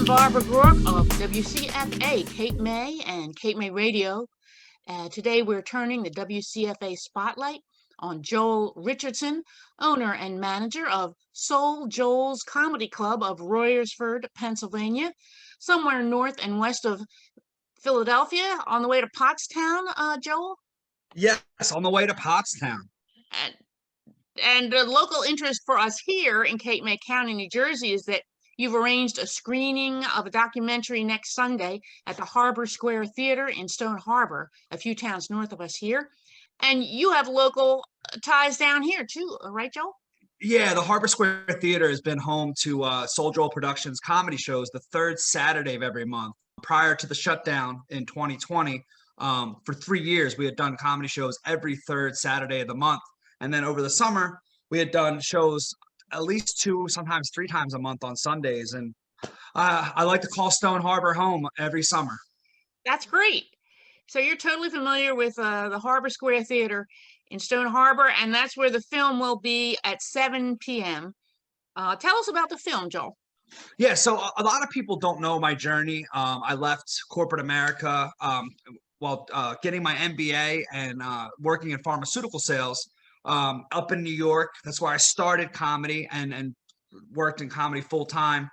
Barbara Groark of WCFA, Cape May and Cape May Radio. Today we're turning the WCFA spotlight on Joel Richardson, owner and manager of SoulJoel's Comedy Club of Royersford, Pennsylvania, somewhere north and west of Philadelphia, on the way to Pottstown, Joel? Yes, on the way to Pottstown. And the local interest for us here in Cape May County, New Jersey, is that you've arranged a screening of a documentary next Sunday at the Harbor Square Theater in Stone Harbor, a few towns north of us here. And you have local ties down here too, right, Joel? Yeah, the Harbor Square Theater has been home to Soul Joel Productions comedy shows the third Saturday of every month. Prior to the shutdown in 2020, for 3 years, we had done comedy shows every third Saturday of the month. And then over the summer, we had done shows at least 2, sometimes 3 times a month on Sundays. And I like to call Stone Harbor home every summer. That's great. So you're totally familiar with the Harbor Square Theater in Stone Harbor, and that's where the film will be at 7 p.m. Tell us about the film, Joel. Yeah, so a lot of people don't know my journey. I left corporate America while getting my MBA and working in pharmaceutical sales. Up in New York. That's where I started comedy and worked in comedy full time.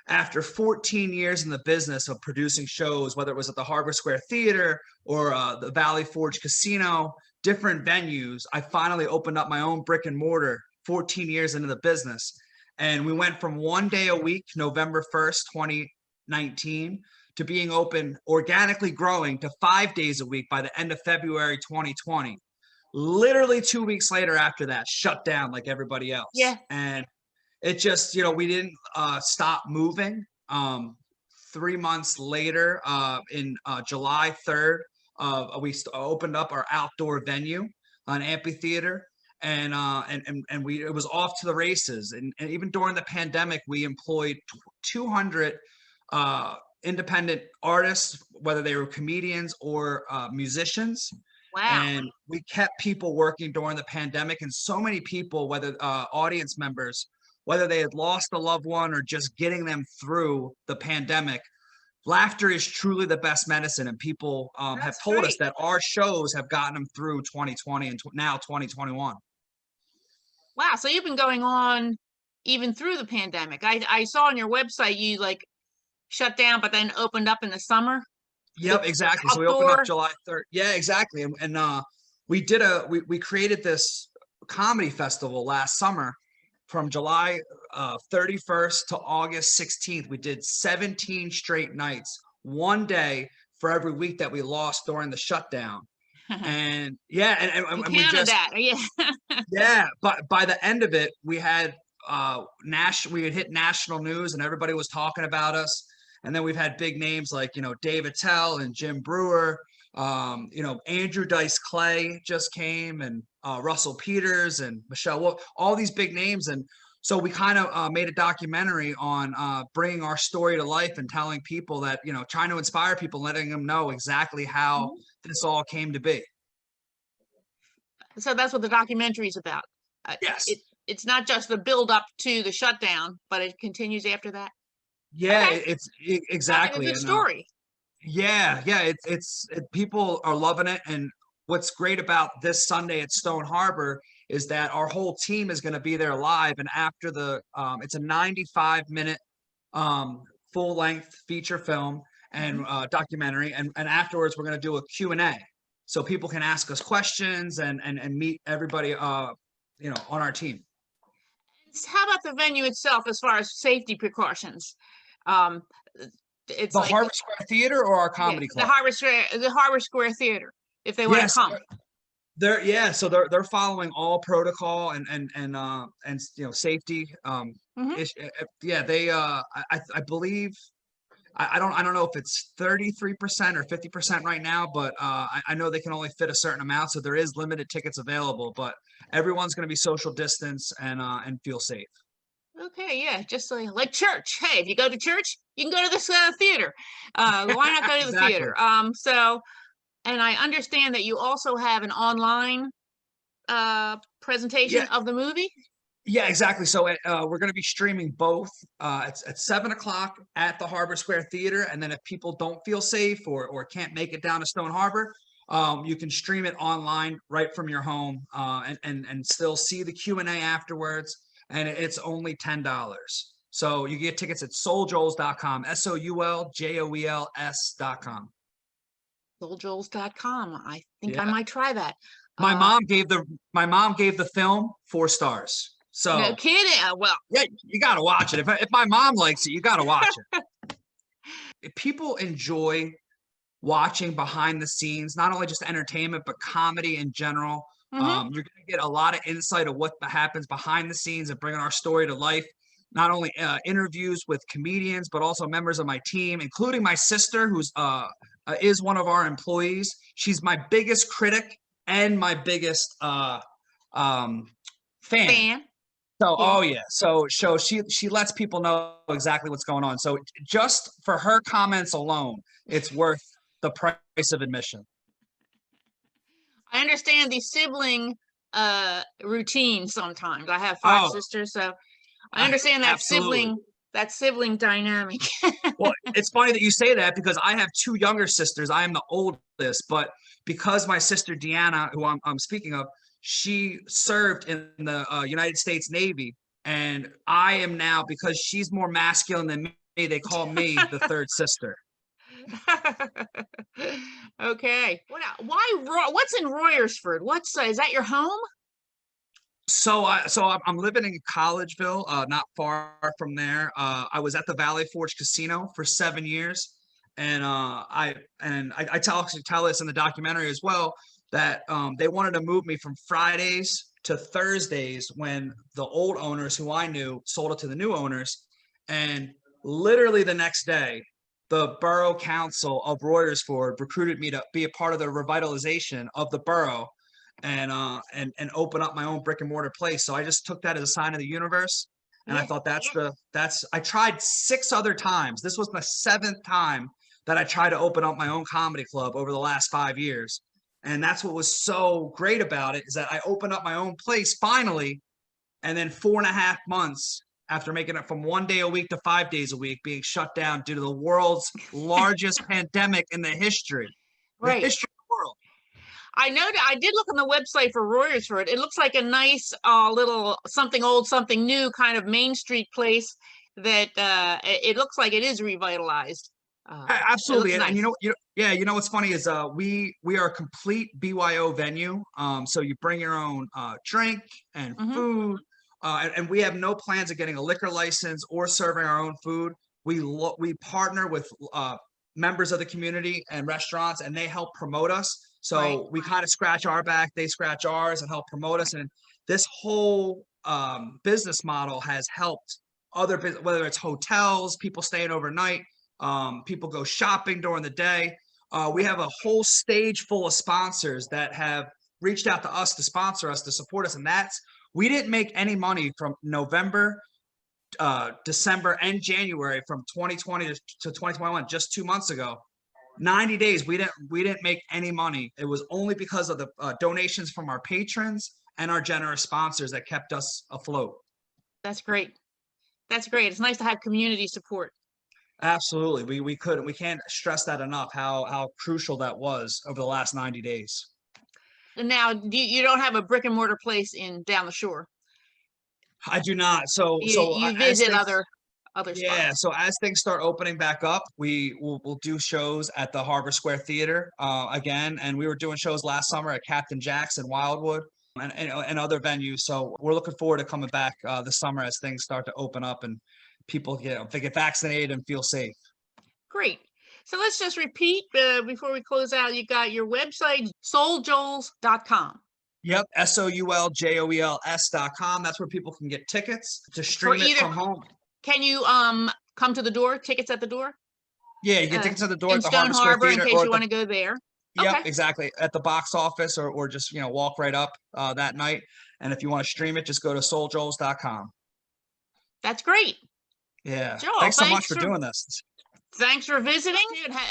After 14 years in the business of producing shows, whether it was at the Harbor Square Theater or the Valley Forge Casino, different venues, I finally opened up my own brick and mortar 14 years into the business. And we went from 1 day a week, November 1st, 2019, to being open, organically growing to 5 days a week by the end of February 2020. Literally 2 weeks later after that, shut down like everybody else. Yeah. And it just, we didn't stop moving. 3 months later, in July 3rd, we opened up our outdoor venue, an amphitheater, and it was off to the races. And even during the pandemic, we employed 200 independent artists, whether they were comedians or musicians. Wow. And we kept people working during the pandemic, and so many people, whether audience members, whether they had lost a loved one or just getting them through the pandemic, laughter is truly the best medicine. And people have told us that our shows have gotten them through 2020 and now 2021. Wow. So you've been going on even through the pandemic. I saw on your website you shut down, but then opened up in the summer. Yep, exactly. So we opened up July 3rd. Yeah, exactly. And we created this comedy festival last summer from July 31st to August 16th. We did 17 straight nights, 1 day for every week that we lost during the shutdown. And yeah, and we just yeah, but by the end of it, we had we had hit national news and everybody was talking about us. And then we've had big names like, Dave Attell and Jim Brewer, Andrew Dice Clay just came, and Russell Peters and Michelle Wolf, all these big names. And so we kind of made a documentary on bringing our story to life and telling people that, trying to inspire people, letting them know exactly how this all came to be. So that's what the documentary is about. Yes. It's not just the build up to the shutdown, but it continues after that. Yeah, it's exactly a good story. Yeah, it's people are loving it. And what's great about this Sunday at Stone Harbor is that our whole team is going to be there live. And after it's a 95-minute full-length feature film and documentary. And afterwards, we're going to do a Q&A. So people can ask us questions and meet everybody, on our team. How about the venue itself as far as safety precautions? It's the Harbor Square Theater or our comedy club? The Harbor Square Theater, if they want to come. So they're following all protocol and safety. They I believe I don't know if it's 33% or 50% right now, but I know they can only fit a certain amount, so there is limited tickets available. But everyone's going to be social distance and feel safe. Okay, yeah, just like church. Hey, if you go to church, you can go to this theater. Why not go to the theater? And I understand that you also have an online presentation of the movie. Yeah, exactly. So we're going to be streaming both at 7 o'clock at the Harbor Square Theater. And then if people don't feel safe or can't make it down to Stone Harbor, you can stream it online right from your home and still see the Q&A afterwards. And it's only $10. So you get tickets at SoulJoel's.com, SoulJoel's.com. SoulJoel's.com. I think I Yeah. might try that. My mom gave the film 4 stars. So No kidding. Well, yeah, you got to watch it. If my mom likes it, you got to watch it. If people enjoy watching behind the scenes, not only just entertainment, but comedy in general. You're going to get a lot of insight of what happens behind the scenes and bringing our story to life. Not only interviews with comedians, but also members of my team, including my sister, who's is one of our employees. She's my biggest critic and my biggest fan. So, oh yeah. So she lets people know exactly what's going on. So just for her comments alone, it's worth the price of admission. I understand the sibling routine sometimes. I have 5 sisters, so I understand that sibling dynamic. Well, it's funny that you say that because I have 2 younger sisters. I am the oldest, but because my sister Deanna, who I'm speaking of, she served in the United States Navy, and I am now, because she's more masculine than me, they call me the third sister. Okay. What's in Royersford? Is that your home? So I'm living in Collegeville, not far from there. I was at the Valley Forge Casino for 7 years, and I tell this in the documentary as well, that they wanted to move me from Fridays to Thursdays when the old owners, who I knew, sold it to the new owners. And literally the next day, the Borough Council of Royersford recruited me to be a part of the revitalization of the borough and open up my own brick and mortar place. So I just took that as a sign of the universe. And I thought I tried 6 other times. This was the 7th time that I tried to open up my own comedy club over the last 5 years. And that's what was so great about it, is that I opened up my own place finally. And then 4.5 months after making it from 1 day a week to 5 days a week, being shut down due to the world's largest pandemic in the history. Right. The history of the world. I know that I did look on the website for Royersford. It looks like a nice little something old, something new kind of Main Street place that it looks like it is revitalized. Absolutely. Nice. And you know what's funny is we are a complete BYO venue. So you bring your own drink and food, and we have no plans of getting a liquor license or serving our own food. We partner with members of the community and restaurants, and they help promote us. So we kind of scratch our back, they scratch ours, and help promote us. And this whole business model has helped other business, whether it's hotels, people staying overnight, people go shopping during the day. We have a whole stage full of sponsors that have reached out to us to sponsor us, to support us. And we didn't make any money from November, December, and January from 2020 to 2021, just 2 months ago. 90 days, we didn't make any money. It was only because of the donations from our patrons and our generous sponsors that kept us afloat. That's great. That's great. It's nice to have community support. Absolutely. We can't stress that enough, how crucial that was over the last 90 days. And now you don't have a brick and mortar place down the shore? I do not. So you visit other spots. Yeah. So as things start opening back up, we'll do shows at the Harbor Square Theater again. And we were doing shows last summer at Captain Jack's in Wildwood and other venues. So we're looking forward to coming back this summer as things start to open up and people they get vaccinated and feel safe. Great. So let's just repeat before we close out. You got your website, SoulJoel's.com. Yep, SoulJoel's.com. That's where people can get tickets to stream it from home. Can you come to the door? Tickets at the door? Yeah, you get tickets at the door in at the Stone Harbor in case you want to go there. Yep, okay. Exactly. At the box office or just walk right up that night. And if you want to stream it, just go to SoulJoel's.com. That's great. Yeah. Joel, thanks so much for doing this. Thanks for visiting.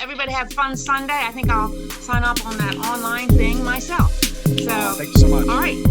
Everybody have fun Sunday. I think I'll sign up on that online thing myself. So thank you so much. All right.